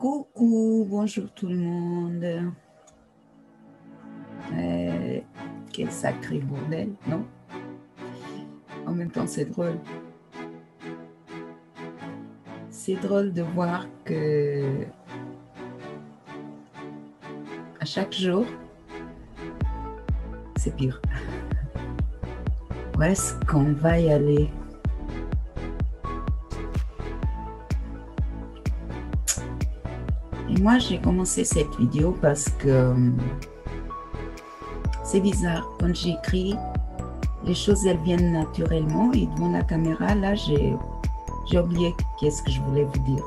Coucou, bonjour tout le monde. Quel sacré bordel, non? En même temps, c'est drôle. C'est drôle de voir que à chaque jour, c'est pire. Où est-ce qu'on va y aller? Et moi, j'ai commencé cette vidéo parce que c'est bizarre. Quand j'écris, les choses, elles viennent naturellement. Et devant la caméra, là, j'ai oublié qu'est-ce que je voulais vous dire.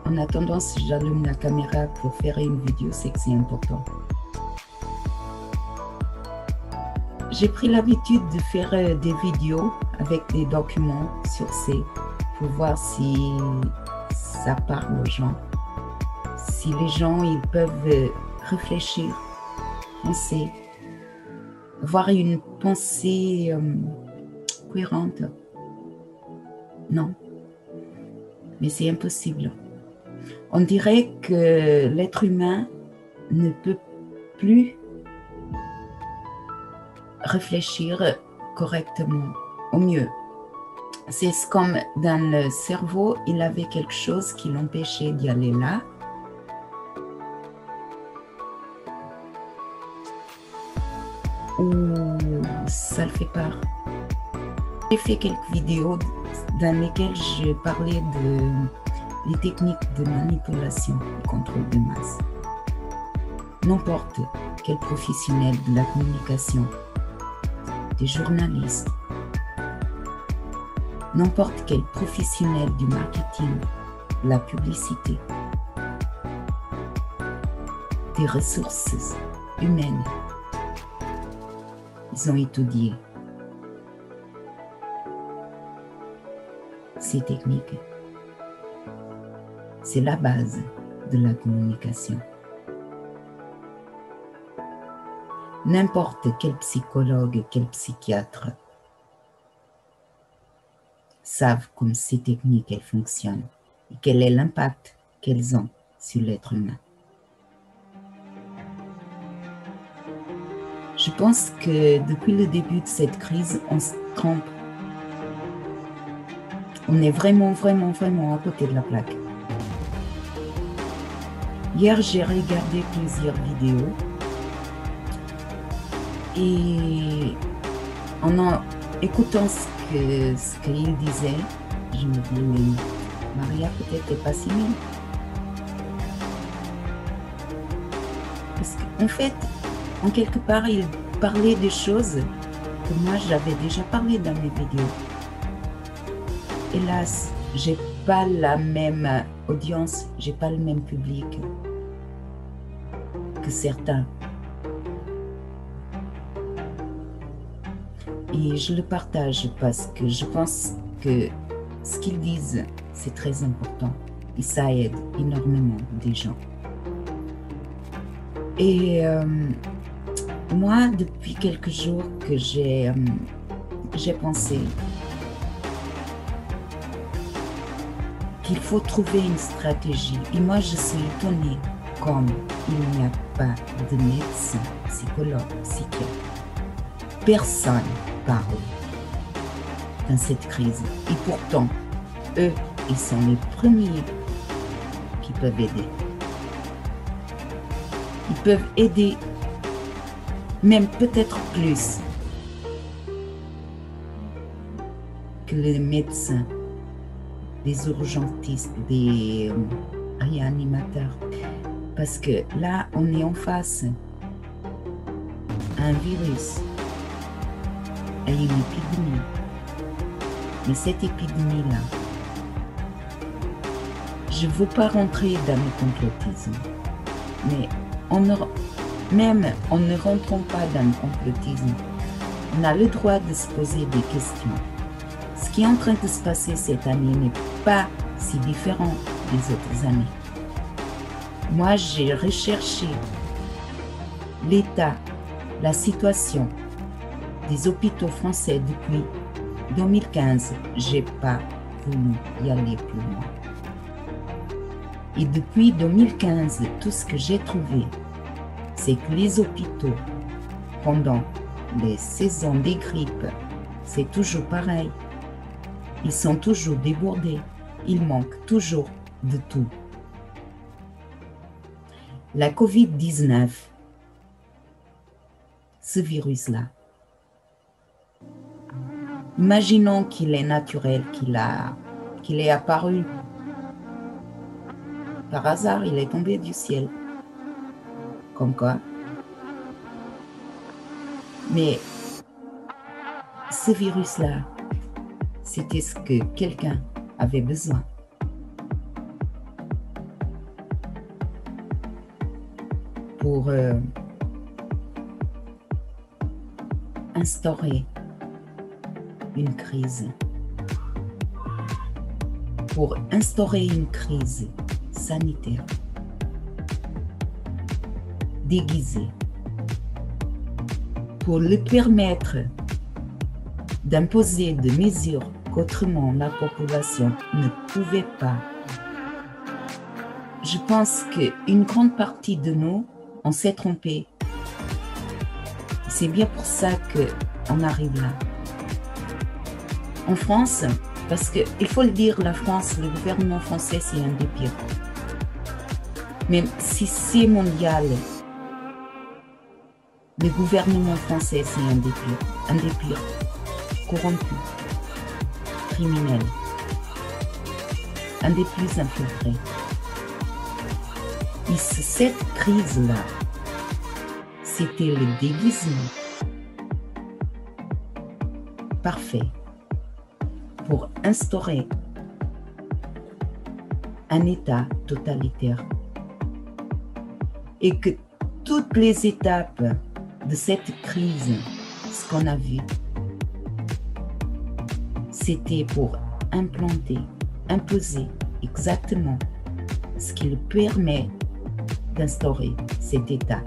En attendant, si j'allume la caméra pour faire une vidéo, c'est que c'est important. J'ai pris l'habitude de faire des vidéos avec des documents sur C pour voir si ça parle aux gens. Si les gens, ils peuvent réfléchir, penser, avoir une pensée cohérente. Non, mais c'est impossible. On dirait que l'être humain ne peut plus réfléchir correctement, au mieux. C'est comme dans le cerveau, il avait quelque chose qui l'empêchait d'y aller là. Ou ça le fait pas. J'ai fait quelques vidéos dans lesquelles je parlais des techniques de manipulation et contrôle de masse. N'importe quel professionnel de la communication, des journalistes, n'importe quel professionnel du marketing, de la publicité, des ressources humaines, ils ont étudié ces techniques. C'est la base de la communication. N'importe quel psychologue, quel psychiatre savent comme ces techniques elles fonctionnent et quel est l'impact qu'elles ont sur l'être humain. Je pense que depuis le début de cette crise, on se trompe. On est vraiment à côté de la plaque. Hier, j'ai regardé plusieurs vidéos et en écoutant ce qu'il disait, je me dis, mais Maria peut-être n'est pas si mieux. Parce qu'en fait, en quelque part, il parlait des choses que moi j'avais déjà parlé dans mes vidéos. Hélas, j'ai pas la même audience, j'ai pas le même public que certains. Et je le partage parce que je pense que ce qu'ils disent, c'est très important et ça aide énormément des gens. Et moi, depuis quelques jours que j'ai pensé qu'il faut trouver une stratégie. Et moi, je suis étonnée comme il n'y a pas de médecin, psychologue, psychiatre. Personne parle dans cette crise. Et pourtant, eux, ils sont les premiers qui peuvent aider. Ils peuvent aider même peut-être plus que les médecins, des urgentistes, des réanimateurs. Parce que là, on est en face à un virus, à une épidémie. Mais cette épidémie-là, je ne veux pas rentrer dans le complotisme, mais même en ne rentrant pas dans le complotisme, on a le droit de se poser des questions. Ce qui est en train de se passer cette année n'est pas si différent des autres années. Moi, j'ai recherché l'état, la situation des hôpitaux français depuis 2015. Je n'ai pas voulu y aller plus loin. Et depuis 2015, tout ce que j'ai trouvé, c'est que les hôpitaux, pendant les saisons des grippes, c'est toujours pareil. Ils sont toujours débordés. Il manque toujours de tout. La COVID-19, ce virus-là, imaginons qu'il est naturel, qu'il est apparu par hasard, il est tombé du ciel. Comme quoi. Mais ce virus-là, c'était ce que quelqu'un avait besoin. Pour instaurer une crise. Pour instaurer une crise sanitaire déguisée. Pour le permettre d'imposer des mesures qu'autrement la population ne pouvait pas. Je pense qu'une grande partie de nous, on s'est trompé. C'est bien pour ça qu'on arrive là. En France, parce qu'il faut le dire, la France, le gouvernement français, c'est un des pires. Même si c'est mondial, le gouvernement français, c'est un des pires, corrompu, criminel, un des plus infiltrés. Et cette crise-là, c'était le déguisement parfait pour instaurer un État totalitaire. Et que toutes les étapes de cette crise, ce qu'on a vu, c'était pour implanter, imposer exactement ce qui le permet d'instaurer cet État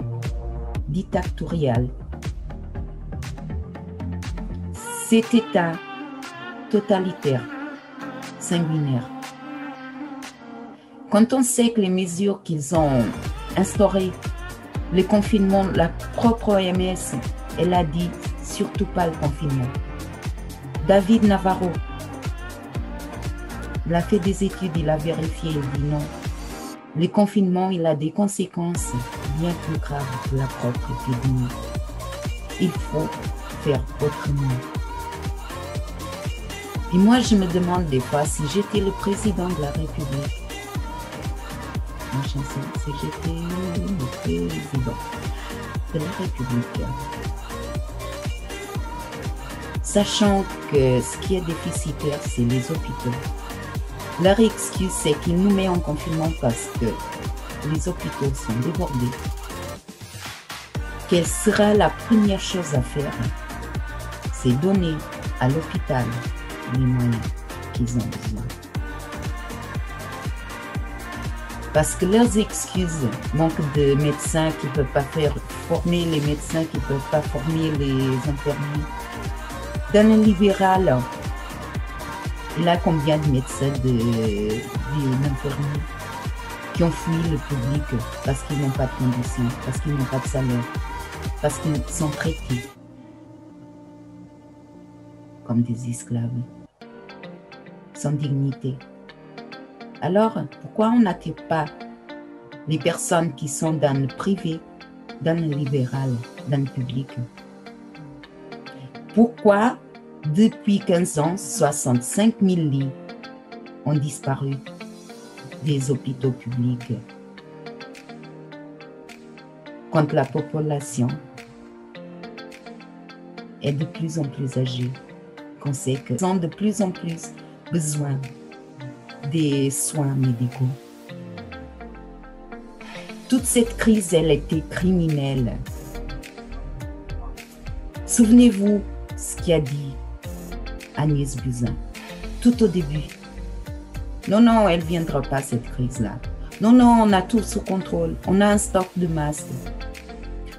dictatorial. Cet État totalitaire, sanguinaire. Quand on sait que les mesures qu'ils ont instaurées, le confinement, la propre OMS, elle a dit surtout pas le confinement. David Navarro, il a fait des études, il a vérifié, il dit non. Le confinement, il a des conséquences bien plus graves que la propre épidémie. Il faut faire autrement. Et moi, je me demande des fois, si j'étais le président de la République, ma chanson, si j'étais le président de la République, sachant que ce qui est déficitaire, c'est les hôpitaux. Leur excuse, c'est qu'ils nous mettent en confinement parce que les hôpitaux sont débordés. Quelle sera la première chose à faire? C'est donner à l'hôpital les moyens qu'ils ont besoin. Parce que leurs excuses, manque de médecins qui ne peuvent pas former les médecins, qui ne peuvent pas former les infirmiers. Dans le libéral, il a combien de médecins, d'infirmiers qui ont fui le public parce qu'ils n'ont pas de conditions, parce qu'ils n'ont pas de salaire, parce qu'ils sont traités comme des esclaves, sans dignité. Alors, pourquoi on n'attire pas les personnes qui sont dans le privé, dans le libéral, dans le public? Pourquoi, depuis 15 ans, 65 000 lits ont disparu des hôpitaux publics quand la population est de plus en plus âgée, qu'on sait qu'ils ont de plus en plus besoin des soins médicaux. Toute cette crise, elle était criminelle. Souvenez-vous ce qu'a dit Agnès Buzyn tout au début. Non, non, elle ne viendra pas cette crise-là. Non, non, on a tout sous contrôle. On a un stock de masques.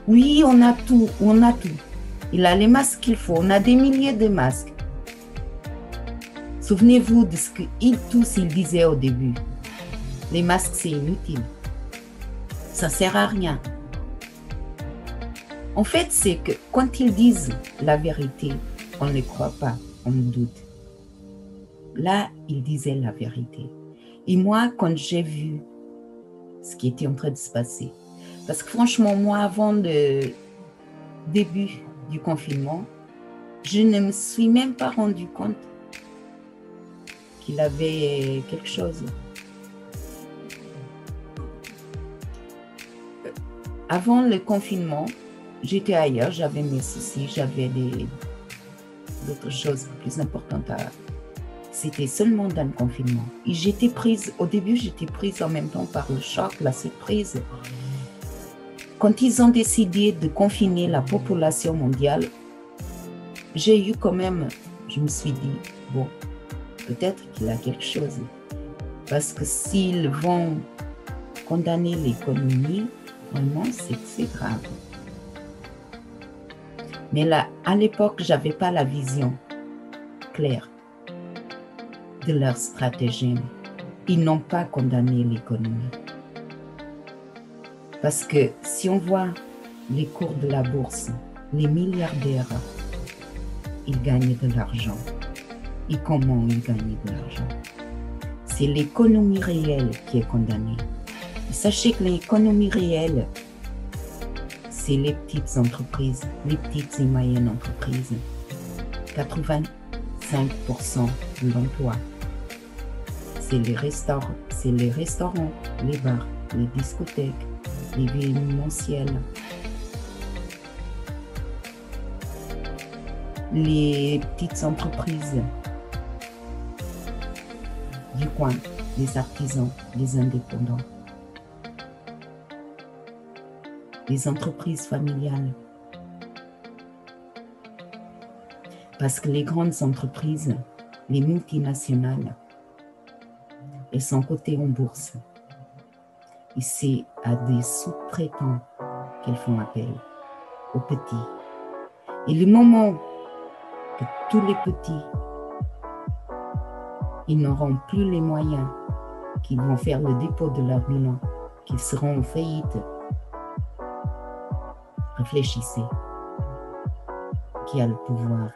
Oui, on a tout, on a tout. Il a les masques qu'il faut. On a des milliers de masques. Souvenez-vous de ce qu'ils tous ils disaient au début. Les masques, c'est inutile. Ça ne sert à rien. En fait, c'est que quand ils disent la vérité, on ne les croit pas, on doute. Là, ils disaient la vérité. Et moi, quand j'ai vu ce qui était en train de se passer, parce que franchement, moi, avant le début du confinement, je ne me suis même pas rendu compte qu'il avait quelque chose. Avant le confinement, j'étais ailleurs, j'avais mes soucis, j'avais d'autres choses plus importantes à... C'était seulement dans le confinement. Et j'étais prise, au début, j'étais prise en même temps par le choc, la surprise. Quand ils ont décidé de confiner la population mondiale, j'ai eu quand même, je me suis dit, bon, peut-être qu'il a quelque chose. Parce que s'ils vont condamner l'économie, vraiment, c'est grave. Mais là, à l'époque, je n'avais pas la vision claire de leur stratégie. Ils n'ont pas condamné l'économie. Parce que si on voit les cours de la bourse, les milliardaires, ils gagnent de l'argent. Et comment ils gagnent de l'argent? C'est l'économie réelle qui est condamnée. Sachez que l'économie réelle, c'est les petites entreprises, les petites et moyennes entreprises. 85% de l'emploi. C'est les restaurants, les bars, les discothèques, les événementiels, les petites entreprises du coin, les artisans, les indépendants, les entreprises familiales. Parce que les grandes entreprises, les multinationales, elles sont cotées en bourse. Et c'est à des sous-traitants qu'elles font appel, aux petits. Et le moment que tous les petits, ils n'auront plus les moyens, qu'ils vont faire le dépôt de leur bilan, qu'ils seront en faillite, réfléchissez. Qui a le pouvoir?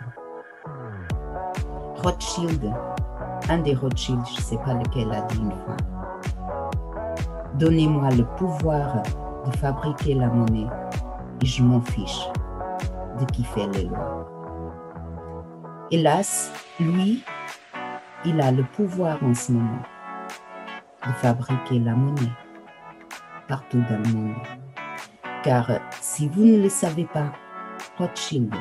Rothschild, un des Rothschild, je ne sais pas lequel, a dit une fois, donnez-moi le pouvoir de fabriquer la monnaie et je m'en fiche de qui fait les lois. Hélas, lui, il a le pouvoir en ce moment de fabriquer la monnaie partout dans le monde. Car si vous ne le savez pas, Rothschild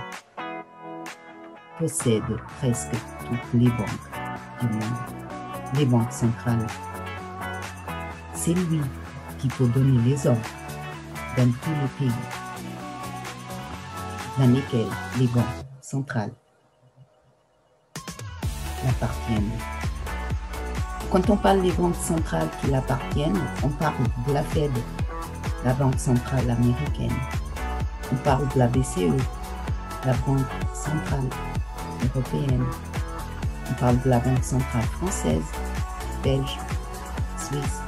possède presque toutes les banques du monde, les banques centrales. C'est lui qui peut donner les ordres dans tous les pays dans lesquels les banques centrales l'appartiennent. Quand on parle des banques centrales qui l'appartiennent, on parle de la Fed, la Banque centrale américaine. On parle de la BCE, la Banque centrale européenne. On parle de la Banque centrale française, belge, suisse,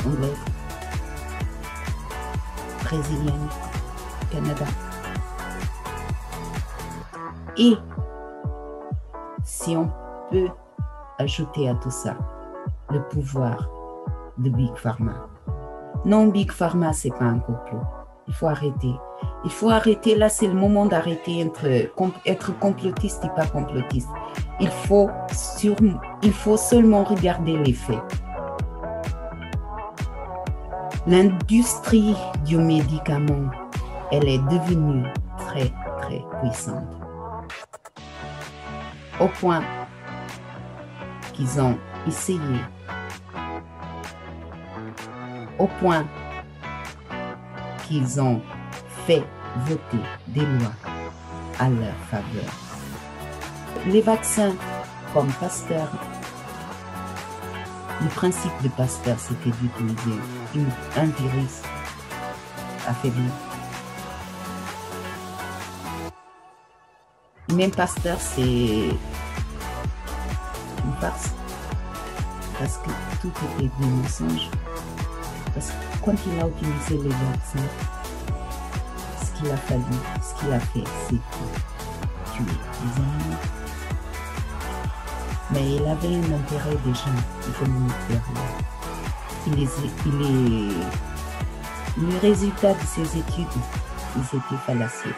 anglaise, brésilienne, Canada. Et si on peut ajouter à tout ça le pouvoir de Big Pharma. Non, Big Pharma, c'est pas un complot. Il faut arrêter. Il faut arrêter. Là, c'est le moment d'arrêter être complotiste et pas complotiste. Il faut seulement regarder les faits. L'industrie du médicament, elle est devenue très, très puissante. Au point qu'ils ont essayé, au point qu'ils ont fait voter des lois à leur faveur. Les vaccins comme Pasteur, le principe de Pasteur, c'était d'utiliser un virus affaibli. Même Pasteur, c'est une farce. parce que tout était des mensonges. Parce que quand il a utilisé les vaccins, ce qu'il a fallu, ce qu'il a fait, c'est tuer les animaux. Mais il avait un intérêt déjà économique derrière. Les résultats de ses études, ils étaient fallacieux.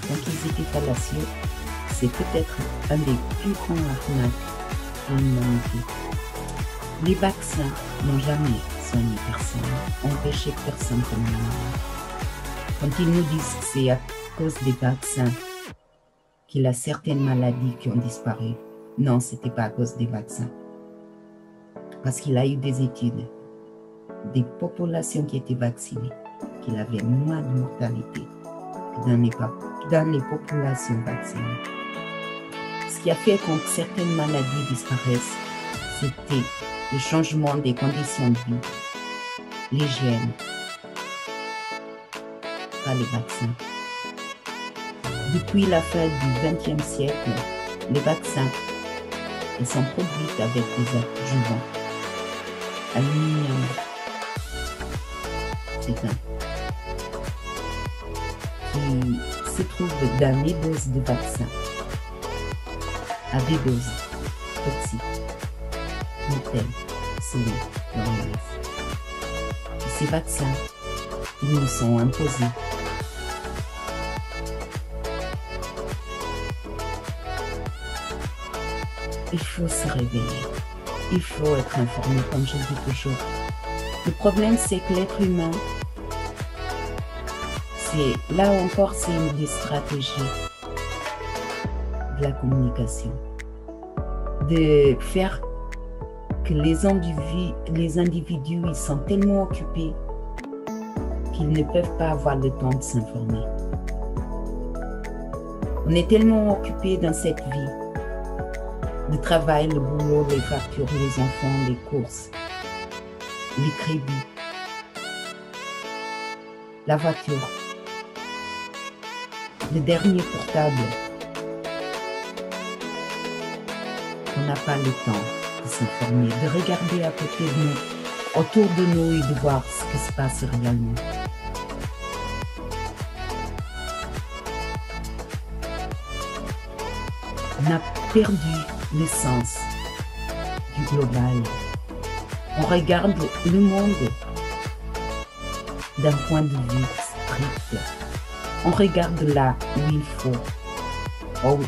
Donc ils étaient fallacieux, c'est peut-être un des plus grands arnaques de l'humanité. Les vaccins n'ont jamais soigné personne, empêché personne de mourir. Quand ils nous disent que c'est à cause des vaccins qu'il a certaines maladies qui ont disparu, non, ce n'était pas à cause des vaccins. Parce qu'il a eu des études, des populations qui étaient vaccinées, qu'il avait moins de mortalité que dans les populations vaccinées. Ce qui a fait que certaines maladies disparaissent, c'était le changement des conditions de vie, l'hygiène, pas les vaccins. Depuis la fin du XXe siècle, les vaccins ils sont produits avec des adjuvants. Aluminium, c'est un qui se trouve dans les doses de vaccins à des doses toxiques, mortelles, selon l'OMS. Ces vaccins, ils nous sont imposés. Il faut se réveiller. Il faut être informé, comme je dis toujours. Le problème, c'est que l'être humain, là encore, c'est une des stratégies de la communication. De faire que les individus, ils sont tellement occupés qu'ils ne peuvent pas avoir le temps de s'informer. On est tellement occupés dans cette vie. Le travail, le boulot, les factures, les enfants, les courses, les crédits, la voiture, le dernier portable. On n'a pas le temps de s'informer, de regarder à côté de nous, autour de nous et de voir ce qui se passe réellement. On a perdu le sens du global. On regarde le monde d'un point de vue strict. On regarde là où il faut. Oh,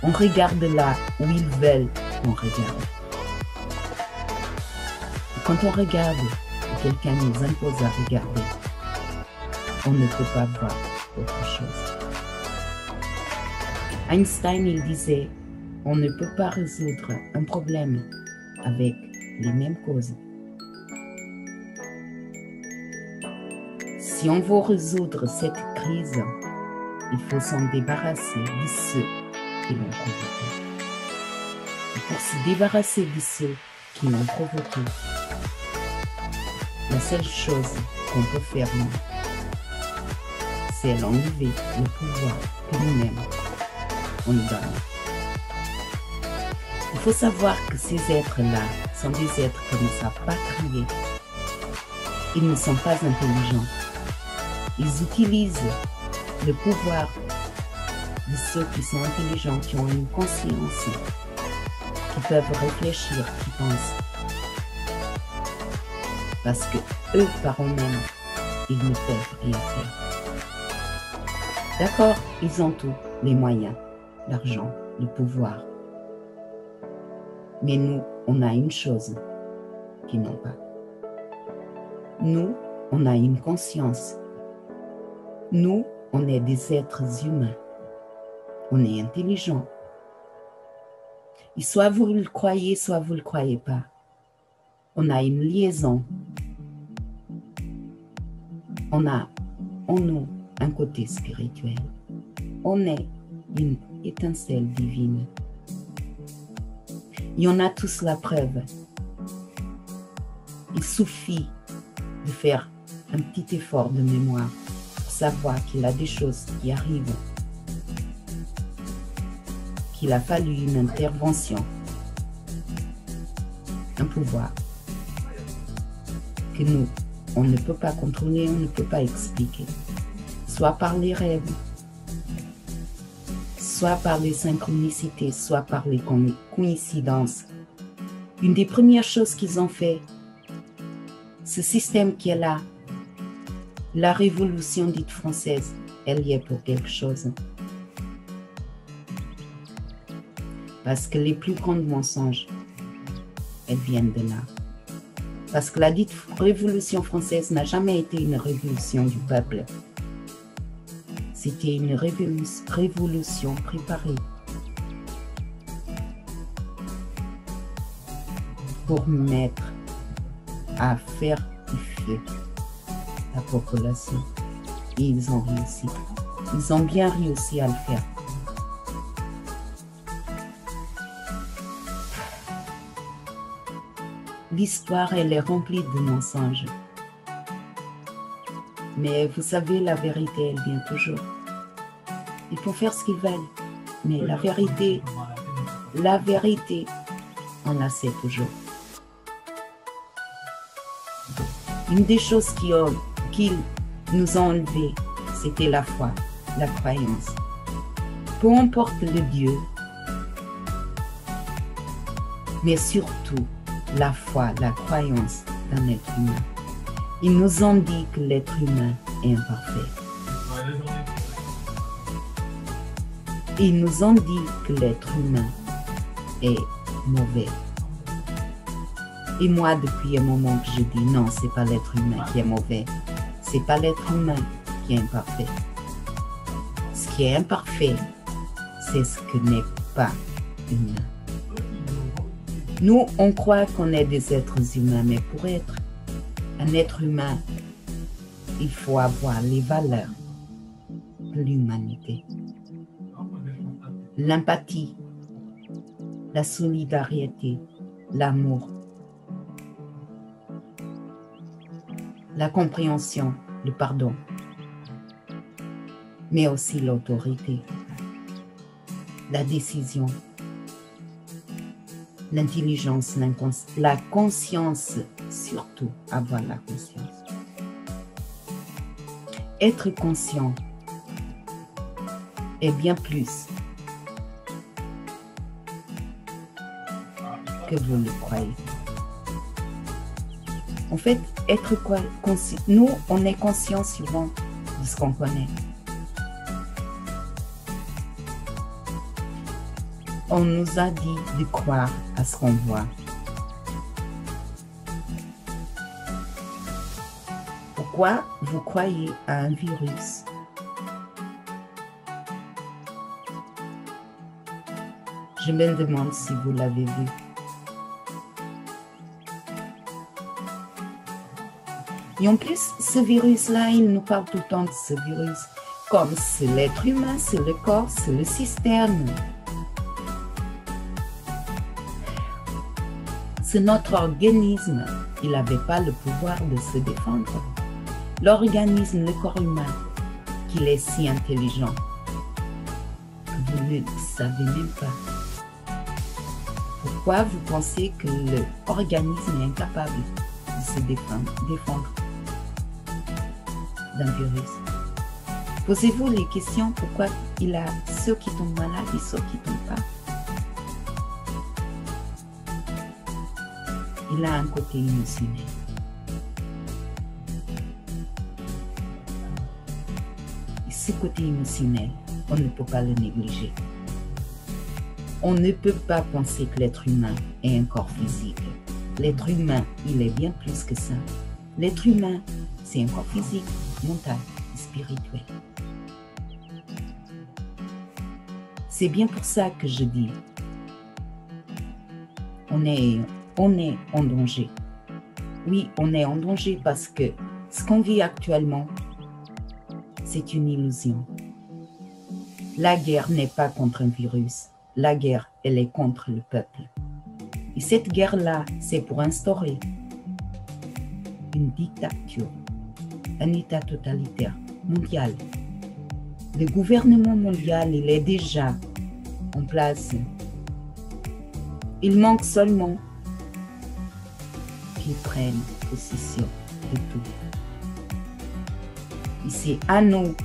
on regarde là où ils veulent qu'on regarde. Et quand on regarde, quelqu'un nous impose à regarder, on ne peut pas voir autre chose. Einstein, il disait, on ne peut pas résoudre un problème avec les mêmes causes. Si on veut résoudre cette crise, il faut s'en débarrasser de ceux qui l'ont provoqué. Et pour se débarrasser de ceux qui l'ont provoqué, la seule chose qu'on peut faire, nous, c'est l'enlever le pouvoir que nous-mêmes, on nous donne. Il faut savoir que ces êtres-là sont des êtres qui ne savent pas crier. Ils ne sont pas intelligents. Ils utilisent le pouvoir de ceux qui sont intelligents, qui ont une conscience, qui peuvent réfléchir, qui pensent. Parce que eux, par eux-mêmes, ils ne peuvent rien faire. D'accord, ils ont tout, les moyens, l'argent, le pouvoir. Mais nous, on a une chose qu'ils n'ont pas. Nous, on a une conscience. Nous, on est des êtres humains. On est intelligents. Et soit vous le croyez, soit vous ne le croyez pas. On a une liaison. On a en nous un côté spirituel. On est une étincelle divine. Et on a tous la preuve. Il suffit de faire un petit effort de mémoire pour savoir qu'il y a des choses qui arrivent, qu'il a fallu une intervention un pouvoir que nous, on ne peut pas contrôler, on ne peut pas expliquer, soit par les rêves, soit par les synchronicités, soit par les coïncidences. Une des premières choses qu'ils ont fait, ce système qui est là, la révolution dite française, elle y est pour quelque chose. Parce que les plus grands mensonges, elles viennent de là. Parce que la dite révolution française n'a jamais été une révolution du peuple. C'était une révolution préparée pour mettre à faire du feu la population. Et ils ont réussi. Ils ont bien réussi à le faire. L'histoire, elle est remplie de mensonges. Mais vous savez, la vérité, elle vient toujours. Il faut faire ce qu'ils veulent. Mais la vérité, on la sait toujours. Une des choses qu'ils nous ont enlevées, c'était la foi, la croyance. Peu importe le Dieu, mais surtout la foi, la croyance d'un être humain. Ils nous ont dit que l'être humain est imparfait. Ils nous ont dit que l'être humain est mauvais. Et moi, depuis un moment que je dis non, c'est pas l'être humain qui est mauvais. C'est pas l'être humain qui est imparfait. Ce qui est imparfait, c'est ce que n'est pas humain. Nous, on croit qu'on est des êtres humains, mais pour être un être humain, il faut avoir les valeurs de l'humanité. L'empathie, la solidarité, l'amour, la compréhension, le pardon, mais aussi l'autorité, la décision, l'intelligence, la conscience, surtout avoir la conscience. Être conscient est bien plus que vous le croyez. En fait, être conscient, nous, on est conscient souvent de ce qu'on connaît. On nous a dit de croire à ce qu'on voit. Pourquoi vous croyez à un virus? Je me demande si vous l'avez vu. Et en plus, ce virus-là, il nous parle tout le temps de ce virus. Comme c'est l'être humain, c'est le corps, c'est le système. C'est notre organisme. Il n'avait pas le pouvoir de se défendre. L'organisme, le corps humain, qu'il est si intelligent, vous ne le savez même pas. Pourquoi vous pensez que l'organisme est incapable de se défendre d'un virus? Posez-vous les questions pourquoi il a ceux qui tombent malades et ceux qui ne tombent pas. Il a un côté émotionnel. Et ce côté émotionnel, on ne peut pas le négliger. On ne peut pas penser que l'être humain est un corps physique. L'être humain, il est bien plus que ça. L'être humain, c'est un corps physique, mental et spirituel. C'est bien pour ça que je dis, on est en danger. Oui, on est en danger parce que ce qu'on vit actuellement, c'est une illusion. La guerre n'est pas contre un virus. La guerre, elle est contre le peuple. Et cette guerre-là, c'est pour instaurer une dictature, un état totalitaire mondial. Le gouvernement mondial, il est déjà en place. Il manque seulement qu'ils prennent possession de tout. Et c'est à nous,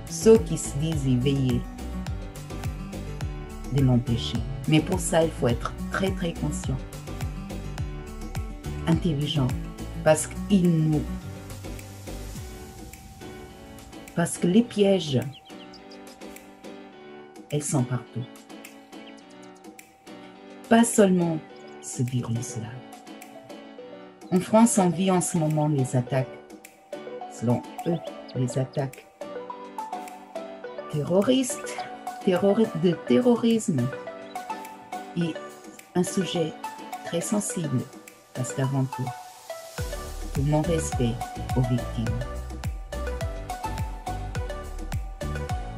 ceux qui se disent éveillés, de l'empêcher. Mais pour ça, il faut être très très conscient, intelligent, parce que les pièges, elles sont partout. Pas seulement ce virus-là. En France, on vit en ce moment les attaques, selon eux, les attaques terroristes, de terrorisme, et un sujet très sensible, parce qu'avant tout mon respect aux victimes.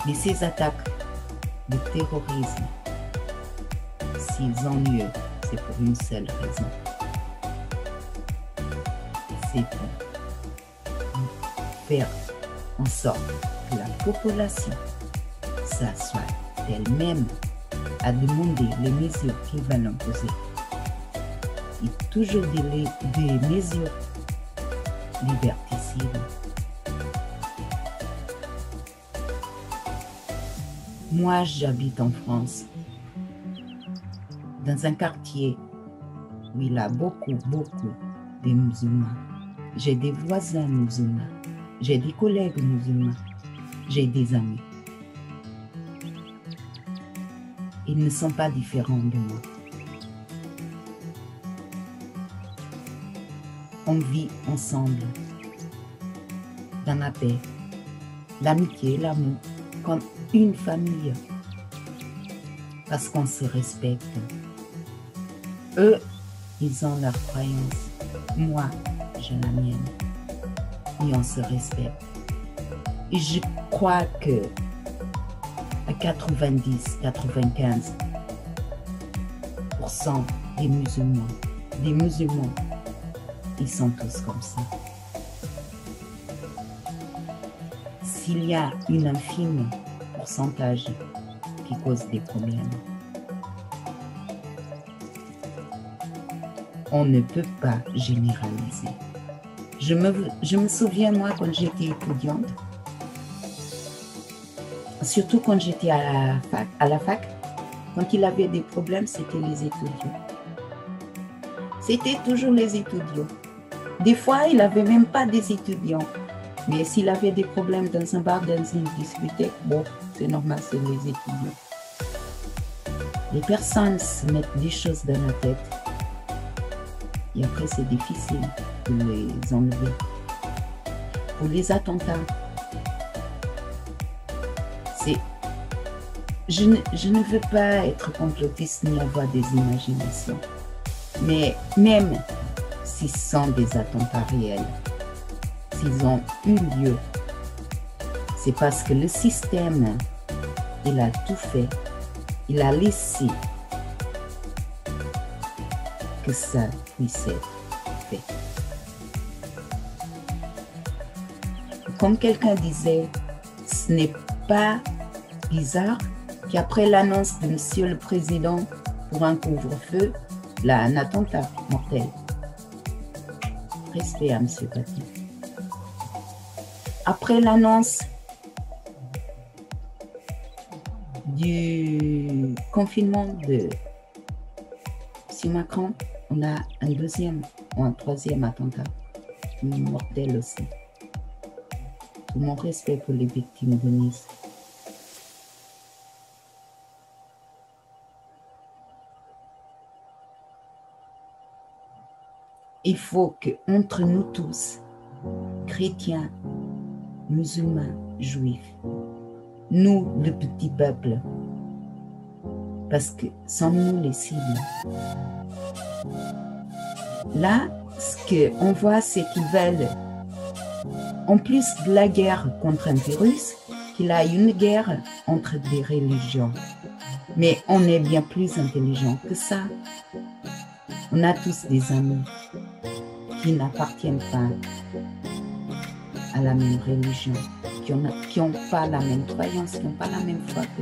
Mais ces attaques de terrorisme, s'ils ont lieu, c'est pour une seule raison. C'est pour faire en sorte que la population s'assoie d'elle-même à demander les mesures qu'ils veulent imposer. Et toujours des mesures liberticides. Moi, j'habite en France, dans un quartier où il y a beaucoup de musulmans. J'ai des voisins musulmans, j'ai des collègues musulmans, j'ai des amis. Ils ne sont pas différents de moi. On vit ensemble, dans la paix, l'amitié, l'amour, comme une famille, parce qu'on se respecte. Eux, ils ont leur croyance, moi, j'ai la mienne, et on se respecte. Et je crois que à 90-95% des musulmans, ils sont tous comme ça. S'il y a une infime pourcentage qui cause des problèmes, on ne peut pas généraliser. Je me souviens, moi, quand j'étais étudiante, surtout quand j'étais à la fac, quand il avait des problèmes, c'était les étudiants. C'était toujours les étudiants. Des fois, il n'avait même pas des étudiants. Mais s'il avait des problèmes dans un bar, dans une discothèque, bon, c'est normal, c'est les étudiants. Les personnes se mettent des choses dans la tête. Et après, c'est difficile de les enlever. Pour les attentats, je ne veux pas être complotiste ni avoir des imaginations. Mais même si ce sont des attentats réels, s'ils ont eu lieu, c'est parce que le système, il a tout fait, il a laissé que ça puisse être fait. Comme quelqu'un disait, ce n'est pas bizarre qu'après l'annonce de Monsieur le Président pour un couvre-feu, là, un attentat mortel. Respect à Monsieur Paty. Après l'annonce du confinement de M. Macron, on a un deuxième ou un troisième attentat, mortel aussi. Tout mon respect pour les victimes de Nice. Il faut qu'entre nous tous, chrétiens, musulmans, juifs, nous, le petit peuple, parce que sommes-nous les cibles. Là, ce qu'on voit, c'est qu'ils veulent, en plus de la guerre contre un virus, qu'il y a une guerre entre des religions. Mais on est bien plus intelligent que ça. On a tous des amis qui n'appartiennent pas à la même religion, qui n'ont pas la même croyance, qui n'ont pas la même foi que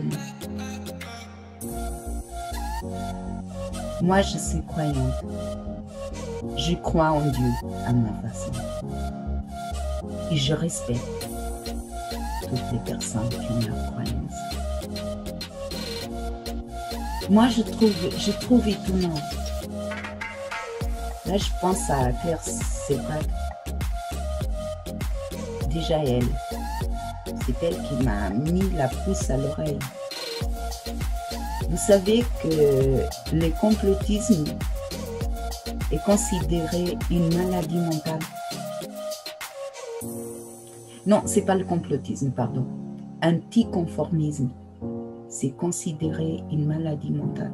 nous. Moi, je suis croyante. Je crois en Dieu à ma façon. Et je respecte toutes les personnes qui ont leur croyance. Moi, je trouve étonnant. Là, je pense à Claire Sépac. Déjà elle. C'est elle qui m'a mis la puce à l'oreille. Vous savez que le complotisme est considéré une maladie mentale. Non, c'est pas le complotisme, pardon. Anticonformisme, c'est considéré une maladie mentale.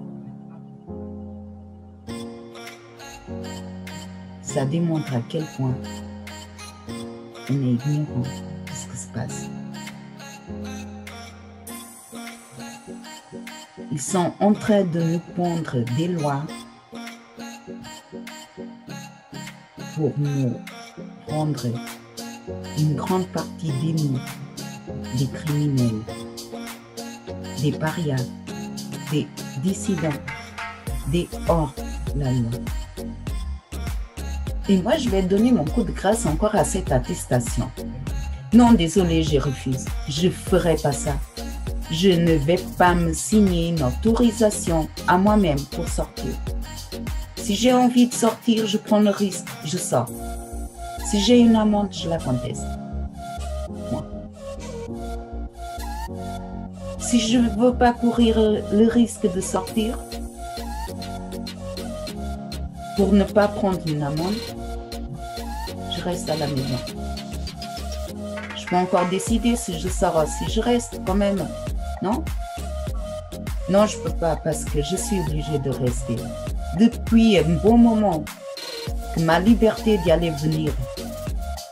Ça démontre à quel point on est ignorant de ce qui se passe. Ils sont en train de nous pondre des lois pour nous rendre une grande partie de nous des criminels, des parias, des dissidents, des hors-la-loi. Et moi, je vais donner mon coup de grâce encore à cette attestation. Non, désolé, je refuse. Je ne ferai pas ça. Je ne vais pas me signer une autorisation à moi-même pour sortir. Si j'ai envie de sortir, je prends le risque, je sors. Si j'ai une amende, je la conteste. Moi. Si je ne veux pas courir le risque de sortir, pour ne pas prendre une amende, je reste à la maison. Je peux encore décider si je sors, si je reste quand même. Non? Non, je ne peux pas parce que je suis obligée de rester. Depuis un bon moment que ma liberté d'y aller venir,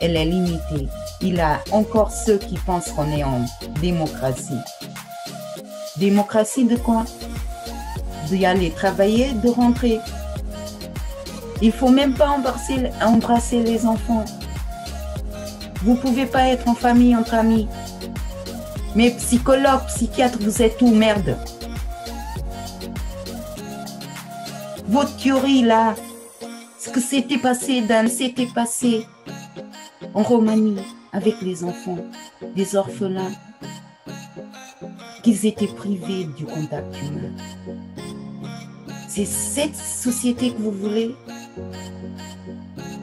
elle est limitée. Il y a encore ceux qui pensent qu'on est en démocratie. Démocratie de quoi? D'y aller travailler, de rentrer. Il ne faut même pas embrasser les enfants. Vous ne pouvez pas être en famille, entre amis. Mais psychologues, psychiatres, vous êtes où, merde? Votre théorie, là, ce que s'était passé, Dan, s'était passé en Roumanie avec les enfants, des orphelins, qu'ils étaient privés du contact humain. C'est cette société que vous voulez?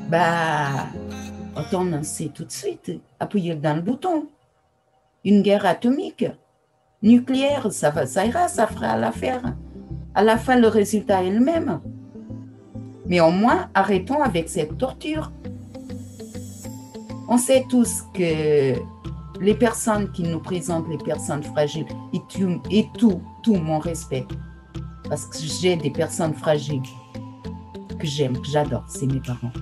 Bah, autant lancer tout de suite, appuyer dans le bouton. Une guerre atomique, nucléaire, ça ira, ça fera l'affaire. À la fin, le résultat est le même. Mais au moins, arrêtons avec cette torture. On sait tous que les personnes qui nous présentent, les personnes fragiles, et tout mon respect, parce que j'ai des personnes fragiles que j'aime, que j'adore, c'est mes parents.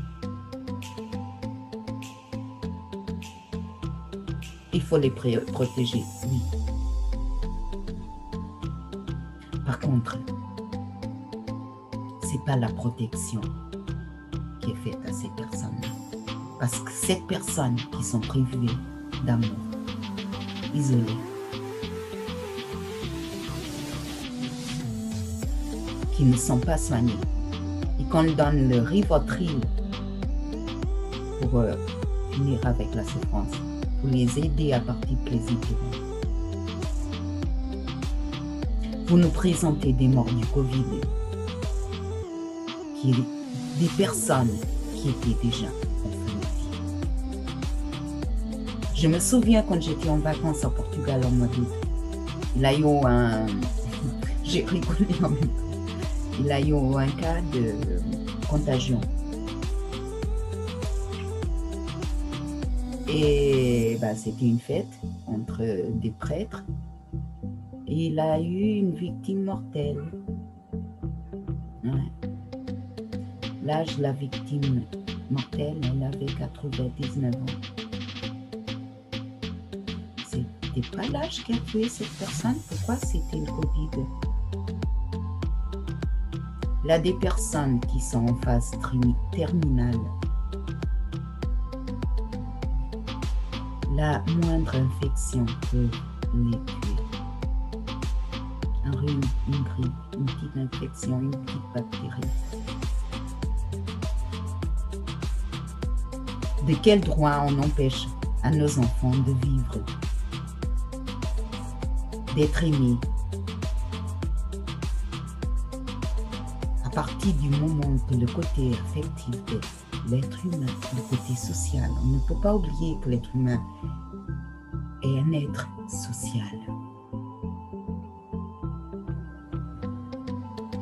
Il faut les protéger, oui. Par contre, ce n'est pas la protection qui est faite à ces personnes-là. Parce que ces personnes qui sont privées d'amour, isolées, qui ne sont pas soignées, et qu'on donne le Rivotril pour finir avec la souffrance, pour les aider à partir plaisir. Vous nous présentez des morts du Covid, des personnes qui étaient déjà en fin de vie. Je me souviens quand j'étais en vacances à Portugal en mois d'août, il y a eu un... J'ai rigolé en même temps. Il y a eu un cas de contagion. Et bah, c'était une fête entre des prêtres. Et il a eu une victime mortelle. Ouais. L'âge de la victime mortelle, elle avait 99 ans. C'était pas l'âge qui a tué cette personne. Pourquoi? C'était le Covid. Il y a des personnes qui sont en phase terminale. La moindre infection peut les tuer. un rhume, une grippe, une petite infection, une petite bactérie. De quel droit on empêche à nos enfants de vivre, d'être aimés? À partir du moment que le côté affectif de l'être humain, le côté social, on ne peut pas oublier que l'être humain est un être social.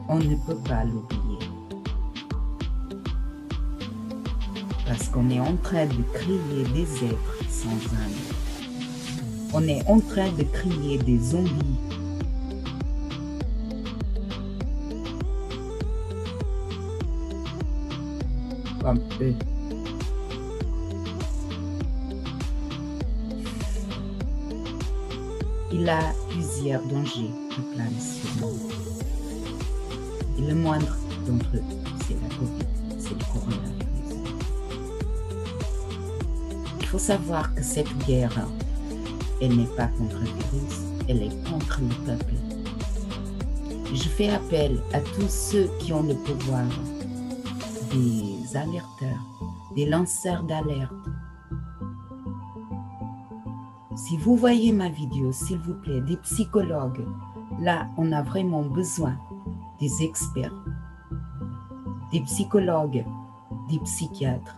On ne peut pas l'oublier. Parce qu'on est en train de créer des êtres sans âme. On est en train de créer des zombies. Comme eux. Il a plusieurs dangers qui planent sur nous. Et le moindre d'entre eux, c'est la Covid, c'est le coronavirus. Il faut savoir que cette guerre, elle n'est pas contre le virus, elle est contre le peuple. Je fais appel à tous ceux qui ont le pouvoir, des alerteurs, des lanceurs d'alerte. Si vous voyez ma vidéo, s'il vous plaît, des psychologues, là, on a vraiment besoin des experts, des psychologues, des psychiatres.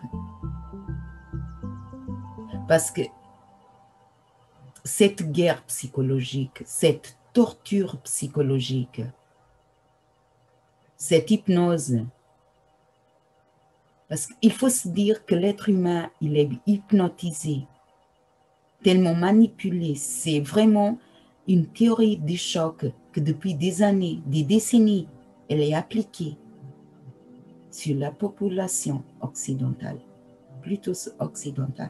Parce que cette guerre psychologique, cette torture psychologique, cette hypnose, parce qu'il faut se dire que l'être humain, il est hypnotisé, tellement manipulé. C'est vraiment une théorie du choc que depuis des années, des décennies, elle est appliquée sur la population occidentale, plutôt occidentale.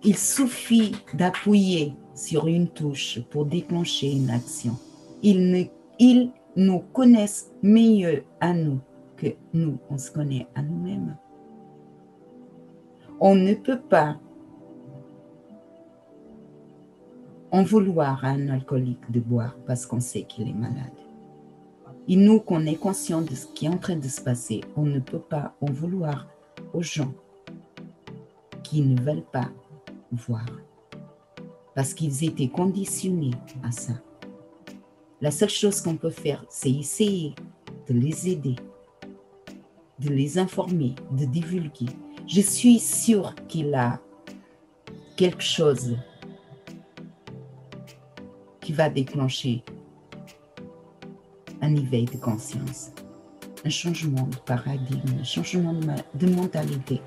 Il suffit d'appuyer sur une touche pour déclencher une action. Ils nous connaissent mieux à nous que nous, on se connaît à nous-mêmes. On ne peut pas en vouloir à un alcoolique de boire parce qu'on sait qu'il est malade. Et nous, qu'on est conscient de ce qui est en train de se passer, on ne peut pas en vouloir aux gens qui ne veulent pas voir parce qu'ils étaient conditionnés à ça. La seule chose qu'on peut faire, c'est essayer de les aider, de les informer, de divulguer. Je suis sûre qu'il a quelque chose qui va déclencher un éveil de conscience, un changement de paradigme, un changement de mentalité.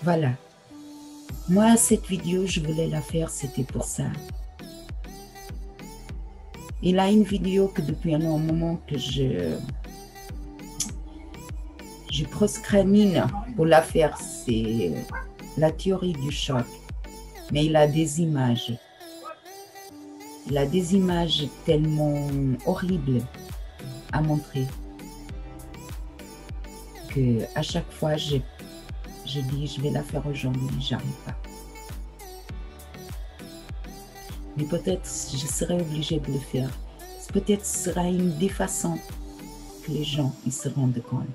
Voilà. Moi, cette vidéo, je voulais la faire, c'était pour ça. Il a une vidéo que depuis un long moment que je proscramine pour la faire, c'est la théorie du choc. Mais il a des images. Il a des images tellement horribles à montrer que à chaque fois, je dis, je vais la faire aujourd'hui, j'arrive pas. Mais peut-être je serai obligée de le faire. Peut-être ce sera une des façons que les gens ils se rendent compte.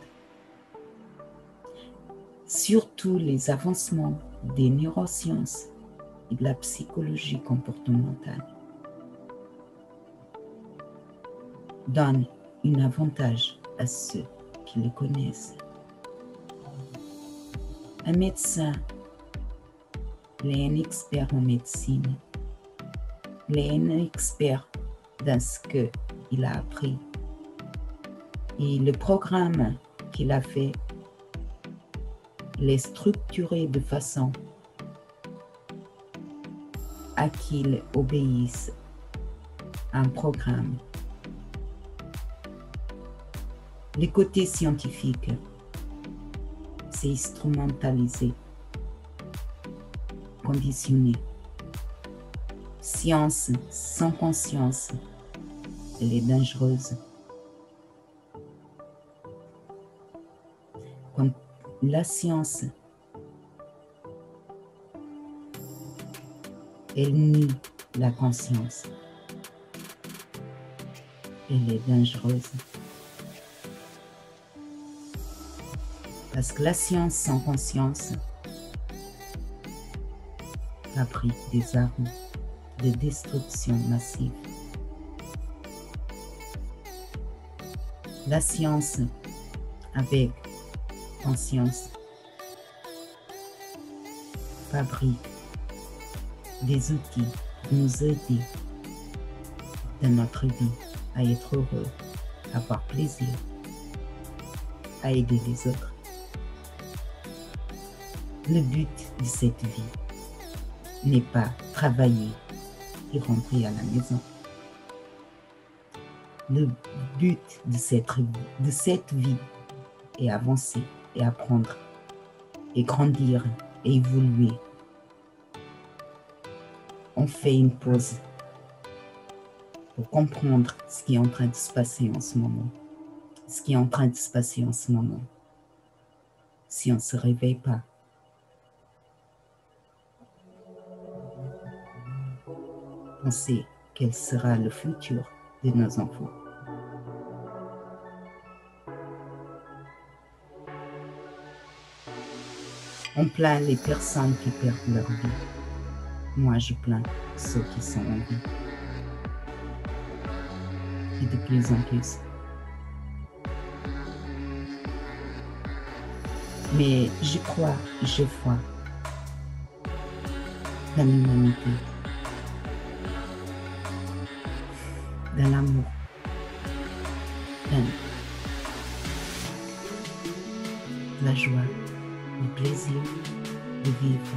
Surtout les avancements des neurosciences et de la psychologie comportementale donnent un avantage à ceux qui le connaissent. Un médecin, il est un expert en médecine, il est un expert dans ce qu'il a appris. Et le programme qu'il a fait, il est structuré de façon à qu'il obéisse à un programme. Le côté scientifique, c'est instrumentalisé, conditionné. Science sans conscience, elle est dangereuse. Quand la science Elle nie la conscience. Elle est dangereuse. Parce que la science sans conscience fabrique des armes de destruction massive. La science avec conscience fabrique des outils pour nous aider dans notre vie à être heureux, à avoir plaisir, à aider les autres. Le but de cette vie n'est pas travailler et rentrer à la maison. Le but de cette vie est avancer et apprendre et grandir et évoluer. On fait une pause pour comprendre ce qui est en train de se passer en ce moment. Ce qui est en train de se passer en ce moment. Si on ne se réveille pas, on sait quel sera le futur de nos enfants. On plaint les personnes qui perdent leur vie. Moi, je plains ceux qui sont en vie. Et de plus en plus. Mais je crois, je crois dans l'humanité, dans l'amour, dans la joie, le plaisir de vivre,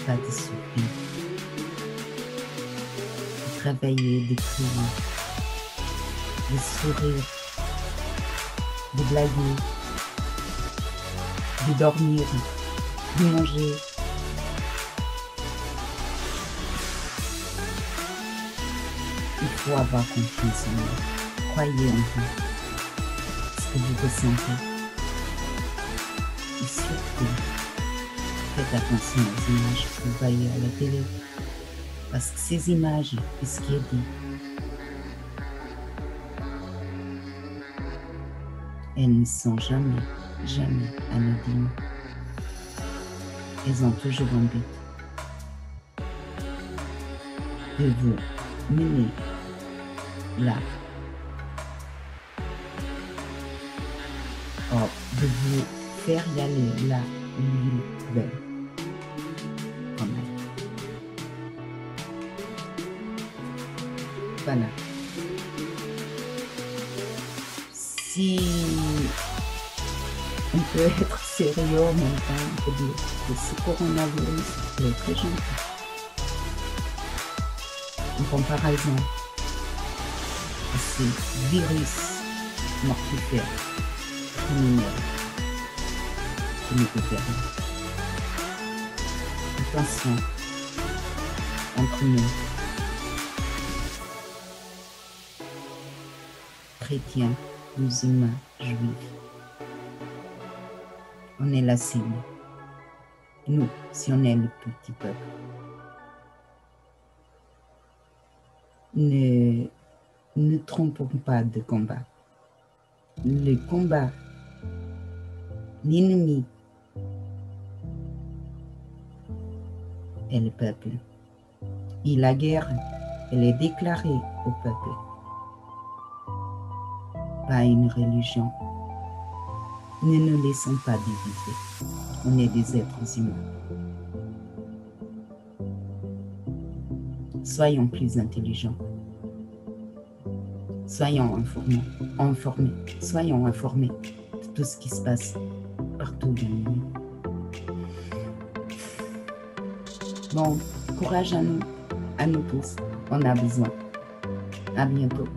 pas de souffrir, de travailler, de crier, de sourire, de blaguer, de dormir, de manger. Il faut avoir confiance en vous. Croyez en vous, ce que vous ressentez. Et surtout, faites attention aux images que vous voyez à la télé. Parce que ces images, et ce qui est dit, elles ne sont jamais anodines. Elles ont toujours un but de vous mener là, de vous faire y aller là où ils veulent. Quand même. Voilà. Si on peut être sérieux en même temps, on peut dire que ce coronavirus est très gentil. En comparaison à ce virus mortifère, criminel, qui ne peut faire rien. Attention entre nous, chrétiens, musulmans, juifs. On est la cible. Nous, si on est le petit peuple. Ne trompons pas de combat. Le combat, l'ennemi est le peuple. Et la guerre, elle est déclarée au peuple. Pas une religion. Ne nous laissons pas diviser. On est des êtres humains. Soyons plus intelligents. Soyons informés. Soyons informés de tout ce qui se passe partout dans le monde. Bon, courage à nous tous. On a besoin. À bientôt.